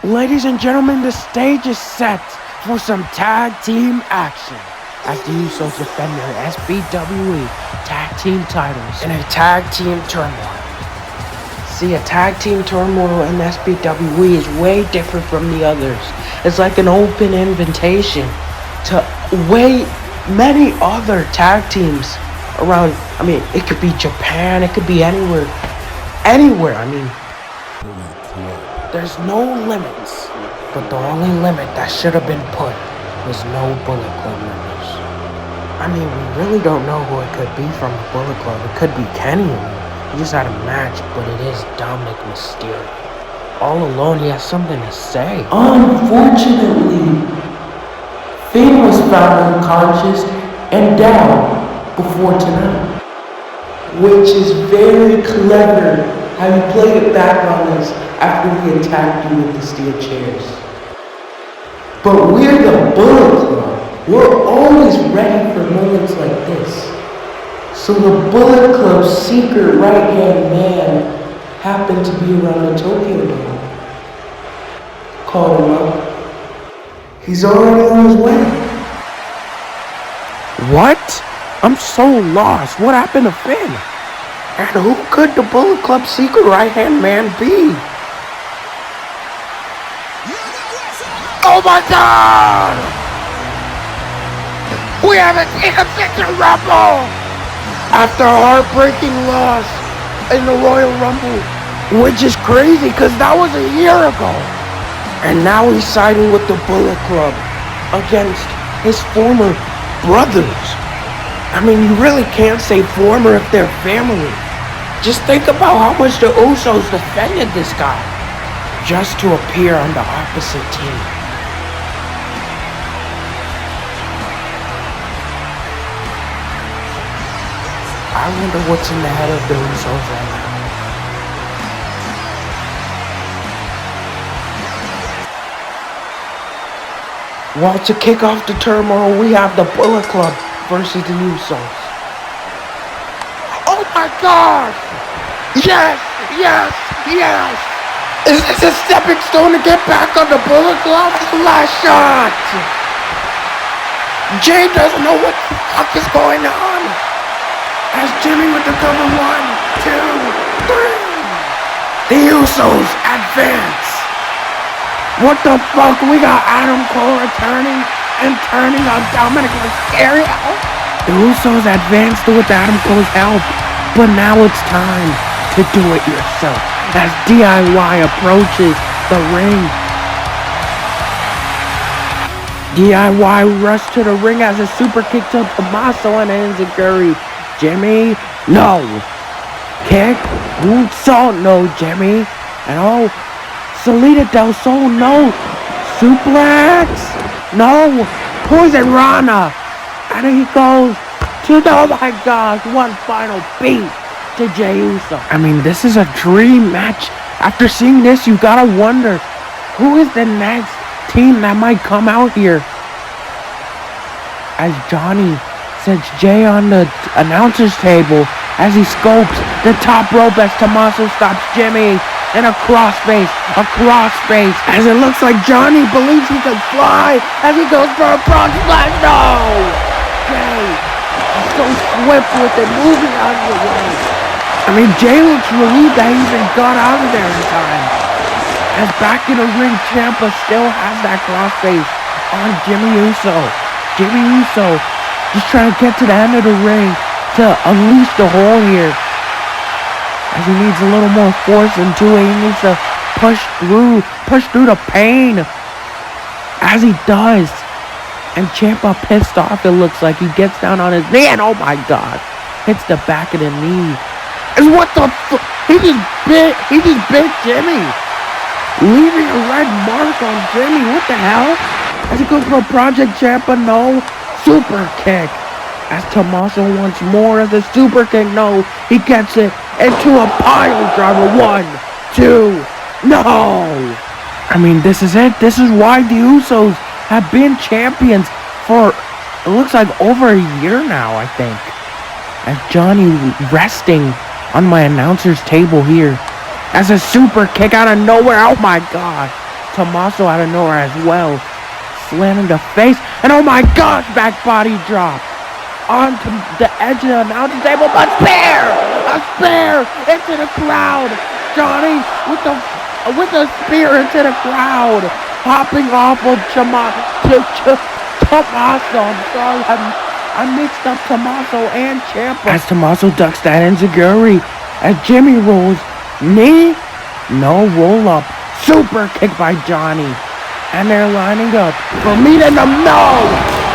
Ladies and gentlemen, the stage is set for some tag team action as the Usos defend their SBWE tag team titles in a tag team turmoil. See, a tag team turmoil in SBWE is way different from the others. It's like an open invitation to way many other tag teams around. I mean, it could be Japan, it could be anywhere. I mean, there's no limits, but the only limit that should have been put was no Bullet Club members. I mean, we really don't know who it could be from the Bullet Club. It could be Kenny. He just had a match, but it is Dominic Mysterio. All alone, he has something to say. Unfortunately, Finn was found unconscious and down before tonight, which is very clever how you played it back on us after we attacked you with the steel chairs. But we're the Bullet Club. We're always ready for moments like this. So the Bullet Club's secret right-hand man happened to be around the Tokyo Dome. Called him up. He's already on his way. What? I'm so lost. What happened to Finn? And who could the Bullet Club's secret right-hand man be? Oh my God! We haven't seen a Victor Rumble! After a heartbreaking loss in the Royal Rumble, which is crazy because that was a year ago. And now he's siding with the Bullet Club against his former brothers. I mean, you really can't say former if they're family. Just think about how much the Usos defended this guy just to appear on the opposite team. I wonder what's in the head of the Usos right now. Well, to kick off the turmoil, we have the Bullet Club versus the Usos. Oh my God! Yes! Is this a stepping stone to get back on the Bullet Club? Last shot! Jay doesn't know what the fuck is going on. As Jimmy with the cover 1, 2, 3. The Usos advance. What the fuck? We got Adam Cole returning and turning on Dominic Mysterio. The Usos advanced with Adam Cole's help, but now it's time to do it yourself as DIY approaches the ring. DIY rushed to the ring as a super kick to Tommaso and enziguri. Jimmy, no. Kick, Uso, no, Jimmy. And oh, Salida Del Sol, no. Suplex, no. Poison Rana. And he goes to the, oh my gosh, one final beat to Jey Uso. I mean, this is a dream match. After seeing this, you gotta wonder, who is the next team that might come out here? As Johnny sets Jay on the announcer's table as he scopes the top rope as Tommaso stops Jimmy in a crossface, as it looks like Johnny believes he can fly as he goes for a front splash. No! Jay is so swift with it, moving out of the way. I mean, Jay looks relieved that he even got out of there in time. As back in the ring, Ciampa still has that crossface on Jimmy Uso. Jimmy Uso just trying to get to the end of the ring to unleash the hole here. As he needs a little more force into it. He needs to push through the pain. As he does. And Ciampa pissed off, it looks like. He gets down on his knee and oh my God. Hits the back of the knee. And what the fuck? He just bit Jimmy. Leaving a red mark on Jimmy. What the hell? As he goes for a Project Ciampa, no. Super kick. As Tommaso wants more of the super kick, no. He gets it into a pile driver. 1, 2, no. I mean, this is it. This is why the Usos have been champions for, it looks like over a year now, I think. As Johnny resting on my announcer's table here. As a super kick out of nowhere. Oh my God. Tommaso out of nowhere as well. Slammed in the face, and oh my gosh, back body drop onto the edge of the announcer table, but a spear into the crowd. Johnny with a spear into the crowd, hopping off of Tommaso. I'm sorry, I mixed up Tommaso and Ciampa. As Tommaso ducks that enziguri, as Jimmy rolls, knee, no roll up, super kick by Johnny. And they're lining up for meet in the no!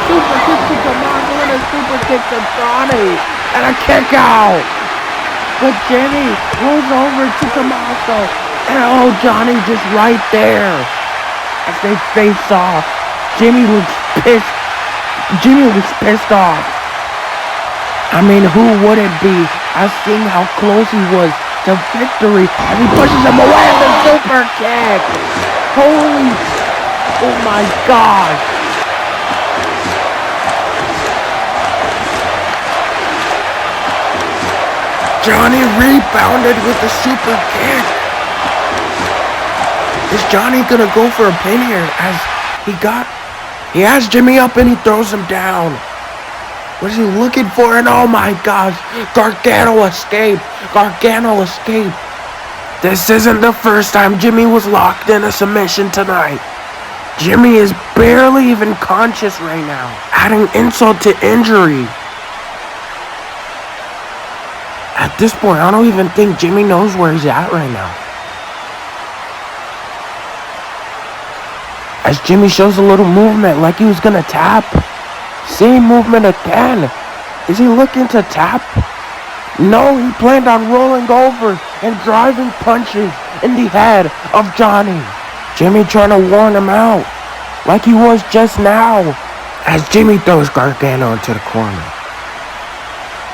Super kick to Tommaso and a super kick to Johnny. And a kick out. But Jimmy rolls over to Tommaso. And oh, Johnny just right there. As they face off, Jimmy looks pissed. Jimmy was pissed off. I mean, who would it be? I've seen how close he was to victory. And he pushes him away with a super kick. Holy... oh my gosh! Johnny rebounded with the super kick. Is Johnny gonna go for a pin here? As he has Jimmy up and he throws him down. What is he looking for? And oh my gosh, Gargano escape! Gargano escape! This isn't the first time Jimmy was locked in a submission tonight. Jimmy is barely even conscious right now, adding insult to injury. At this point, I don't even think Jimmy knows where he's at right now. As Jimmy shows a little movement like he was gonna tap. Same movement again. Is he looking to tap? No, he planned on rolling over and driving punches in the head of Johnny. Jimmy trying to warn him out, like he was just now, as Jimmy throws Gargano into the corner.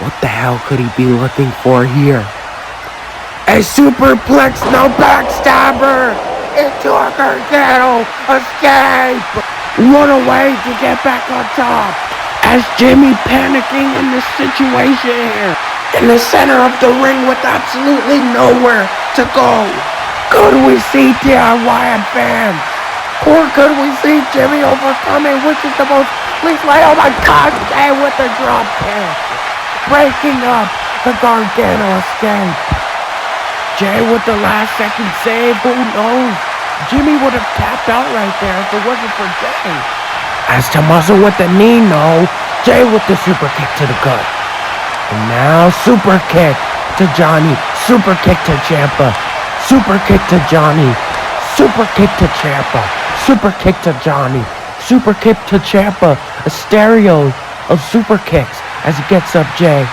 What the hell could he be looking for here? A superplex, no backstabber, into a Gargano escape. What a way to get back on top, as Jimmy panicking in this situation here, in the center of the ring with absolutely nowhere to go. Could we see DIY advance? Or could we see Jimmy overcoming, which is the most least like, oh my god, Jay with the drop kick. Breaking up the Gargano escape. Jay with the last second save, who knows? Jimmy would have tapped out right there if it wasn't for Jay. As Tommaso with the knee, no. Jay with the super kick to the gut. And now super kick to Johnny. Super kick to Ciampa. Super kick to Johnny. Super kick to Ciampa. Super kick to Johnny. Super kick to Ciampa. A stereo of super kicks as he gets up Jay.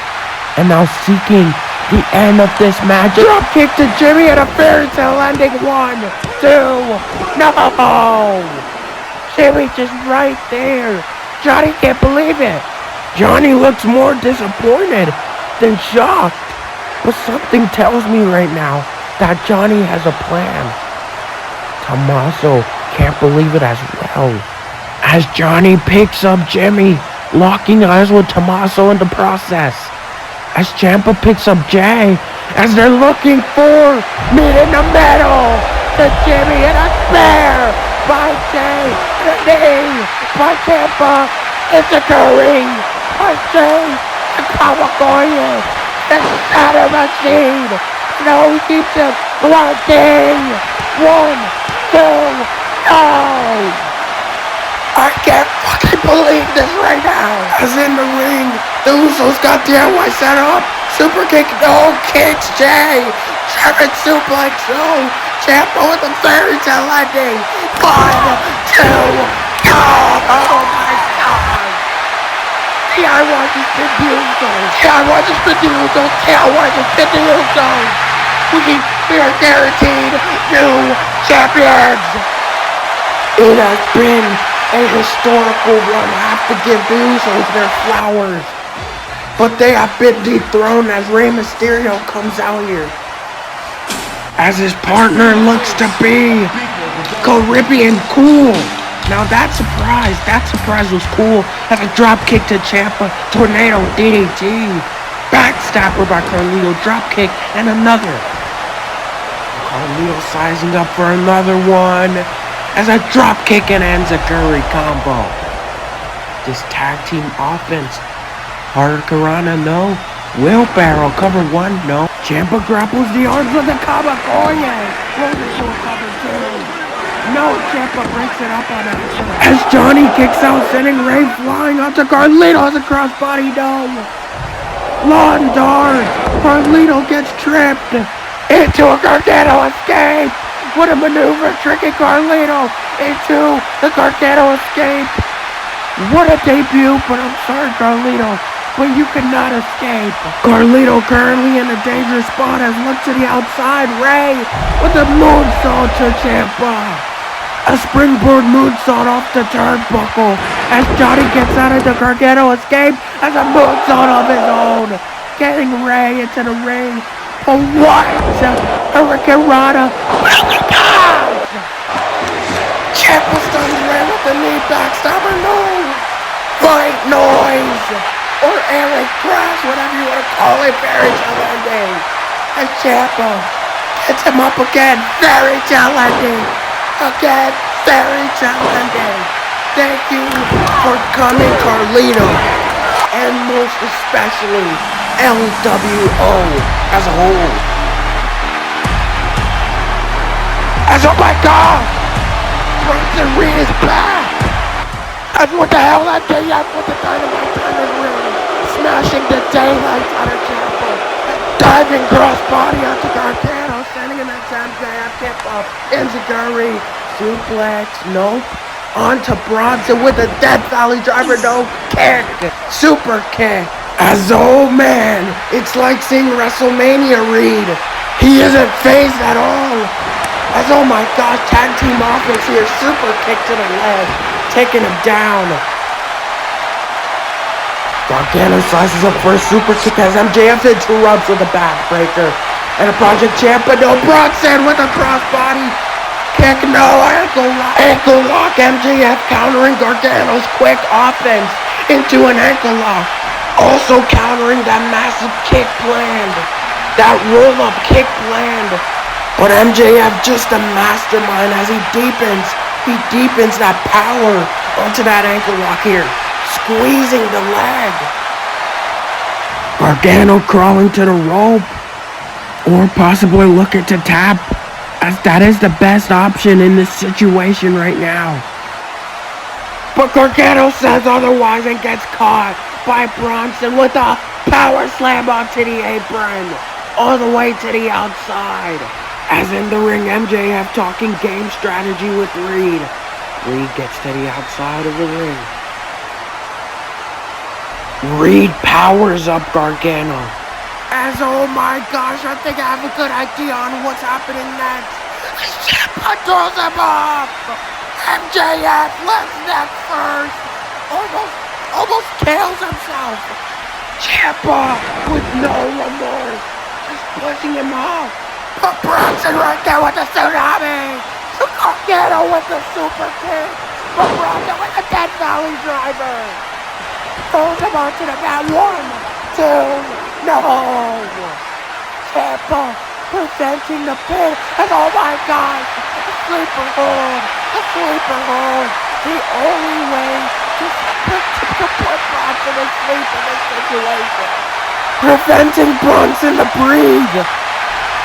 And now seeking the end of this match. Drop kick to Jimmy and a fairy tale ending. 1, 2. No! Jimmy just right there. Johnny can't believe it. Johnny looks more disappointed than shocked. But something tells me right now that Johnny has a plan. Tommaso can't believe it as well. As Johnny picks up Jimmy, locking eyes with Tommaso in the process. As Ciampa picks up Jay, as they're looking for meet in the middle to Jimmy and a spear by Jay, and a knee by Ciampa, into the ring by Jay, and Kawakoriya, the shatter machine. No, he keeps him blocking. 1, 2, no! I can't fucking believe this right now. As in the ring, the Usos got DIY set up. Super kick, no, kicks Jay. German suplex, no. Ciampa with a fairy tale ending. 1, 2, no! Oh my god! DIY just been the Usos. DIY just been the Usos. DIY just been the Usos. We are guaranteed new champions. It has been a historical run. I have to give the Usos their flowers. But they have been dethroned as Rey Mysterio comes out here. As his partner looks to be Caribbean Cool. Now that surprise was cool. As a drop kick to Ciampa, tornado DDT. Backstabber by Carlito, drop kick, and another. Carlito sizing up for another one. as a dropkick and enziguri combo. This tag team offense. Hurricanrana, no. Wheelbarrow, cover 1, no. Ciampa grapples the arms with the Kabakoye. Rolls into a cover 2. No, Ciampa breaks it up on accident. As Johnny kicks out, sending Ray flying onto Carlito as a crossbody dome. Lawn dart. Carlito gets tripped into a Gargano escape. What a maneuver, tricking Carlito into the Gargano escape. What a debut, but I'm sorry, Carlito, but you cannot escape. Carlito currently in a dangerous spot has looked to the outside. Ray with a moonsault to Ciampa. A springboard moonsault off the turnbuckle as Johnny gets out of the Gargano escape as a moonsault of his own. Getting Ray into the ring. But what? Hurricanrana. Oh my God! Ciampa stuns Ray with the knee backstabber. No! Fight noise! Or Eric Crash, whatever you want to call it, very challenging. And Ciampa gets him up again, very challenging. Again, very challenging. Thank you for coming, Carlito. And most especially, LWO as a whole. As oh my God! Bronson Reed is back! As what the hell that JF with the dynamite time in ring. Smashing the daylights out of Ciampa. Diving crossbody onto Gargano, sending him into MJF tip up. Enziguri, suplex, nope. Onto Bronson with a Death Valley driver, no kick. Super kick. As oh man, it's like seeing WrestleMania Reed. He isn't phased at all. As oh my gosh, tag team offense here, super kick to the leg. Taking him down. Gargano slices up for a super kick as MJF interrupts with a backbreaker. And a Project Ciampa, no, Bronson with a crossbody kick, no, ankle lock. MJF countering Gargano's quick offense into an ankle lock. Also countering that massive kick planned. That roll-up kick planned. But MJF just a mastermind as he deepens that power onto that ankle lock here, squeezing the leg. Gargano crawling to the rope, or possibly looking to tap, as that is the best option in this situation right now. But Gargano says otherwise and gets caught by Bronson with a power slam onto the apron, all the way to the outside. As in the ring, MJF talking game strategy with Reed. Reed gets to the outside of the ring. Reed powers up Gargano. As oh my gosh, I think I have a good idea on what's happening next. Ciampa throws him up. MJF left neck first. Almost kills himself. Ciampa with no remorse, just pushing him off. But Bronson right there with the tsunami. Gargano with the super kick. But Bronson with the Death Valley driver. Throws him onto the mat. 1, 2, no. Ciampa preventing the pin. And oh my gosh, a sleeper hold. A sleeper hold. The only way to put Bronson to sleep in this situation. Preventing Bronson to breathe.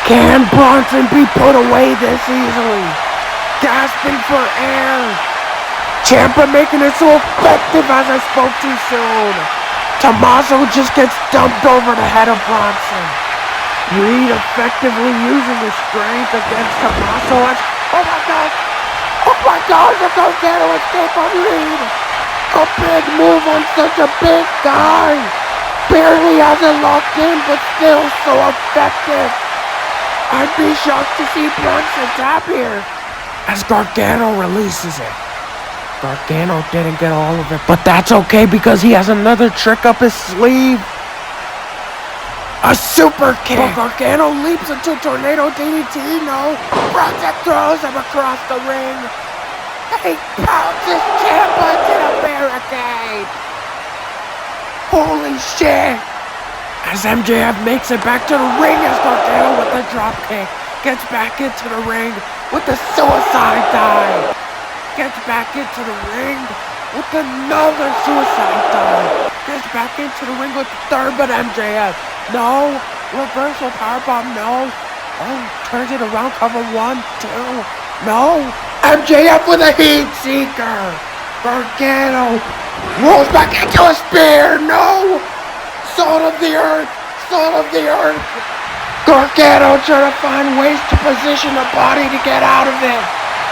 Can Bronson be put away this easily? Gasping for air. Ciampa making it so effective as I spoke too soon. Tommaso just gets dumped over the head of Bronson. Reed effectively using his strength against Tommaso as, oh my gosh, the Gargano escape on Reed. A big move on such a big guy. Barely has it locked in, but still so effective. I'd be shocked to see Bronson tap here as Gargano releases it. Gargano didn't get all of it, but that's okay because he has another trick up his sleeve. A super kick. But Gargano leaps into Tornado DDT. No, Bronson throws him across the ring. He pounces Ciampa to the barricade. Holy shit. As MJF makes it back to the ring as Gargano with the drop kick gets back into the ring with the suicide dive. gets back into the ring with another suicide dive. Gets back into the ring with the third, but MJF. No. Reversal powerbomb. No. Oh, turns it around. Cover 1, 2. No. MJF with a heat seeker. Gargano rolls back into a spear. No. Salt of the earth. Salt of the earth. Gargano trying to find ways to position the body to get out of it.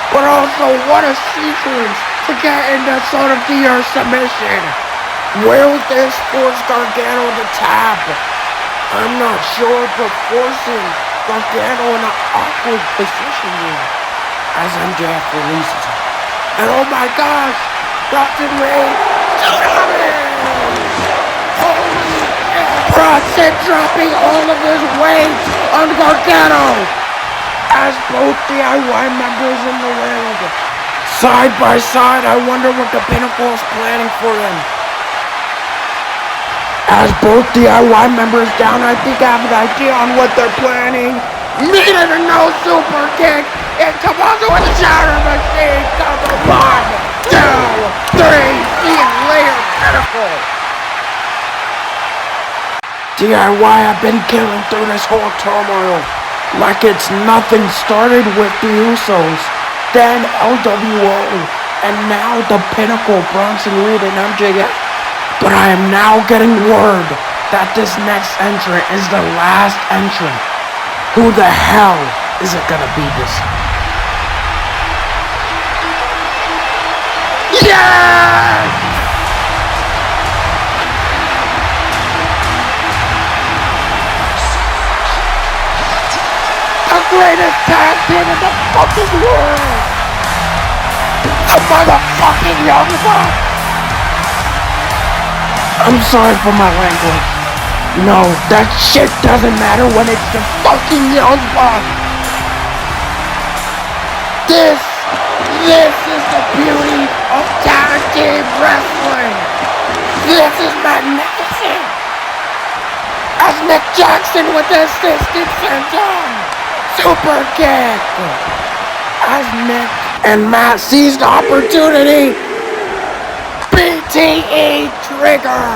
But also, what a sequence to get into sort of the earth submission. Will this force Gargano to tap? I'm not sure, but forcing Gargano in an awkward position here as MJF releases him. And oh my gosh, Bronson Reed, tsunami! Holy Bronson dropping all of his weight on Gargano as both DIY members in the ring. Side by side, I wonder what the Pinnacle is planning for them. As both DIY members down, I think I have an idea on what they're planning. Needed a no super kick, and Tommaso with the shatter machine. Cover 1, 2, 3. See you later, Pinnacle. DIY have been killing through this whole turmoil. Like it's nothing. Started with the Usos, then LWO, and now the Pinnacle, Bronson Reed and MJF. But I am now getting word that this next entrant is the last entrant. Who the hell is it gonna be this time? Yes! The greatest tag team in the fucking world! The motherfucking Young Bucks! I'm sorry for my language. No, that shit doesn't matter when it's the fucking Young Bucks. This is the beauty of tag team wrestling. This is magnificent. As Nick Jackson with the assisted senton super kick. As Nick and Matt seized the opportunity. BTE trigger!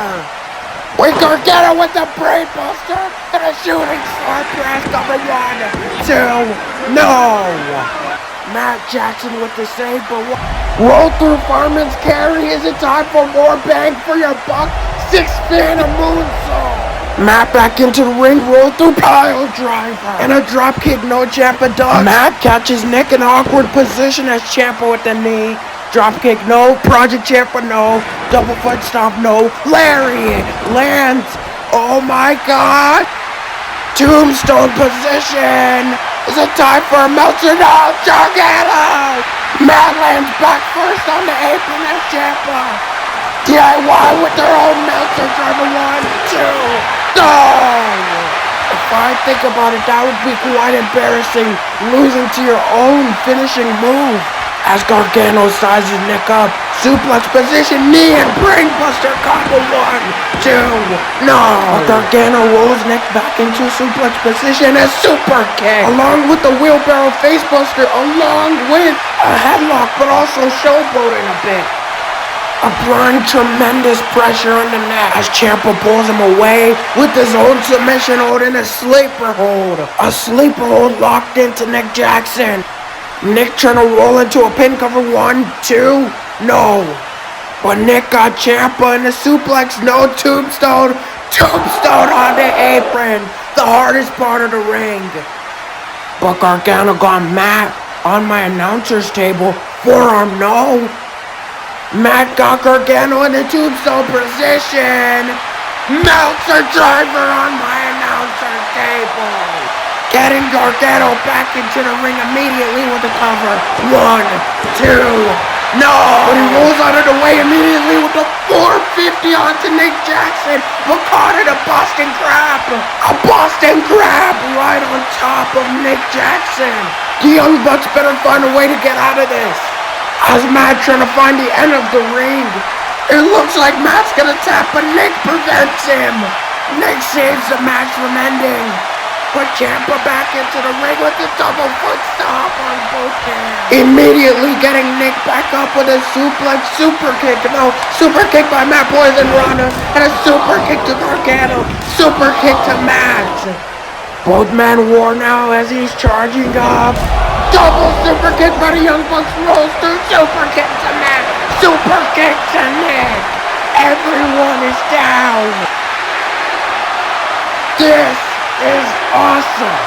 With Gargano with the brain buster and a shooting star press. Cover 1, 2, no! Matt Jackson with the save, but roll through Fireman's carry. Is it time for more bang for your buck? 6-pin a moonsault. Matt back into the ring, roll through pile driver. And a dropkick, no Ciampa does. Matt catches Nick in an awkward position as Ciampa with the knee. Dropkick, no. Project Ciampa, no. Double foot stomp, no. Lariat lands. Oh my god. Tombstone position. Is it time for a Meltzer? No. Gargano. Matt lands back first on the apron as Ciampa. DIY with their own Meltzer driver. 1, 2. No. If I think about it, that would be quite embarrassing. Losing to your own finishing move. As Gargano sizes Nick up, suplex position, knee and brainbuster combo 1, 2, no! Gargano rolls Nick back into suplex position as super kick, along with the wheelbarrow facebuster, along with a headlock, but also showboating a bit. Applying tremendous pressure on the neck as Ciampa pulls him away with his own submission hold and a sleeper hold. A sleeper hold locked into Nick Jackson. Nick trying to roll into a pin. Cover 1, 2, no. But Nick got Ciampa in the suplex, no tombstone. Tombstone on the apron, the hardest part of the ring. But Gargano got Matt on my announcer's table. Forearm, no. Matt got Gargano in the tombstone position. Meltzer driver on my announcer's table. Getting Gargano back into the ring immediately with the cover. 1, 2, no! But he rolls out of the way immediately with the 450 onto Nick Jackson. But caught in a Boston Crab. A Boston Crab right on top of Nick Jackson. The Young Bucks better find a way to get out of this. As Matt trying to find the end of the ring. It looks like Matt's gonna tap, but Nick prevents him. Nick saves the match from ending. put Ciampa back into the ring with a double foot stomp on both hands. Immediately getting Nick back up with a suplex super kick. No, super kick by Matt Poison Rana, and a super kick to Gargano. Super kick to Matt. Both men war now as he's charging up. Double super kick by the Young Bucks, rolls through. Super kick to Matt. Super kick to Nick. Everyone is down. This is awesome.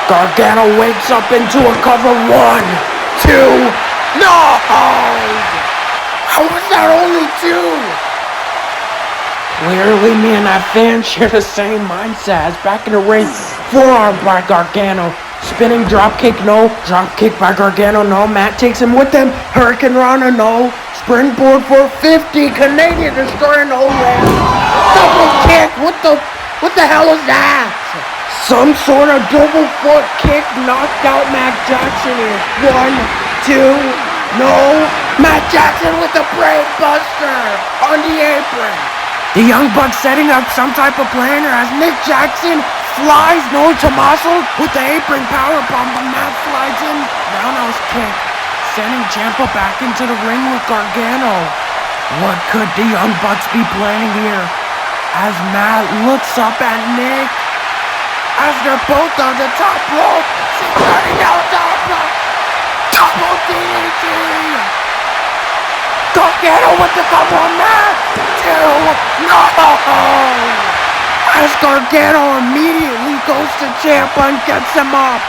Gargano wakes up into a cover. 1, 2, no! How was that only 2? Clearly me and that fan share the same mindset as back in the ring. Forearm by Gargano. Spinning dropkick, no. Dropkick by Gargano, no. Matt takes him with him. Hurricane Rana, no. Springboard for 50. Canadian Destroyer, no. Double kick. What the hell is that? Some sort of double foot kick knocked out Matt Jackson here. 1, 2, no. Matt Jackson with the Brave Buster on the apron. The Young Bucks setting up some type of plan as Nick Jackson flies no Tommaso with the apron powerbomb, but Matt slides in. Roundhouse kick, sending Ciampa back into the ring with Gargano. What could the Young Bucks be planning here? As Matt looks up at Nick, as they're both on the top rope, running down top rope, double DDT. Gargano with the cover on Matt. 2, no! As Gargano immediately goes to Ciampa and gets him up.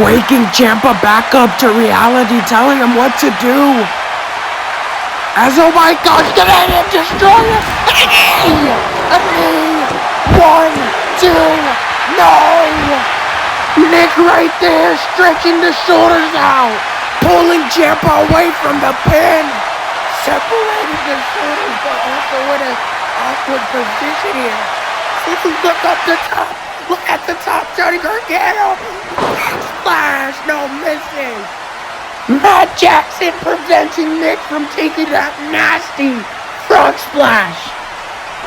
Waking Ciampa back up to reality, telling him what to do. As, oh my gosh, Canadian Destroyer! A knee! 1, 2, no! Nick right there, stretching the shoulders out, pulling Ciampa away from the pin, separating the shoulders, but also in an awkward position here. Look up the top, look at the top, Johnny Gargano, splash, no missing. Matt Jackson preventing Nick from taking that nasty frog splash.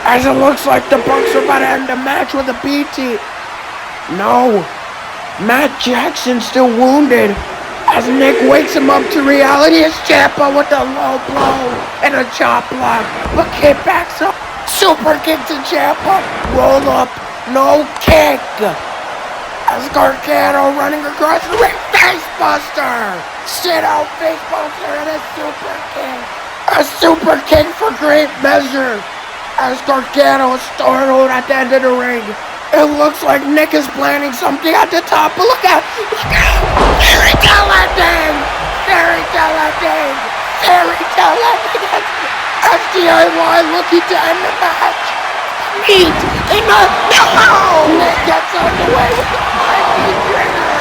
As it looks like the Bucks are about to end the match with a BT. No, Matt Jackson's still wounded. As Nick wakes him up to reality, it's Ciampa with a low blow and a chop block. But kick backs up. Super kick to Ciampa. Roll up. No kick. As Gargano running across the ring. Face buster. Sit out face buster and a super kick. A super kick for great measure. As Gargano is startled at the end of the ring. It looks like Nick is planning something at the top, but look out! Fairy tale ending! Fairy tale ending! Fairy tale ending! SDIY looking to end the match! Meet in the... No! Nick gets on the way with the 5-feet trigger!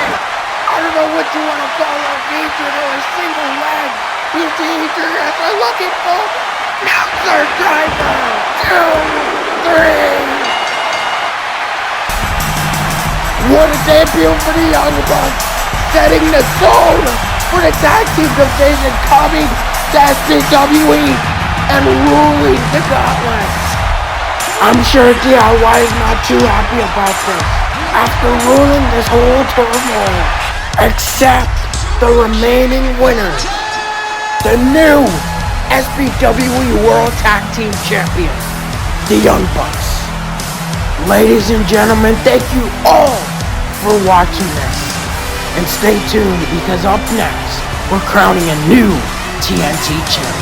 I don't know what you want to call a feature or a single leg! BT triggers are looking for... Announcer driver! 2, 3... What a debut for the Young Bucks, setting the tone for the tag team division coming to SBWE and ruling the gauntlet. I'm sure DIY is not too happy about this after ruling this whole turmoil, except the remaining winners, the new SBWE World Tag Team Champions, the Young Bucks. Ladies and gentlemen, thank you all for watching this. And stay tuned because up next, we're crowning a new TNT champion.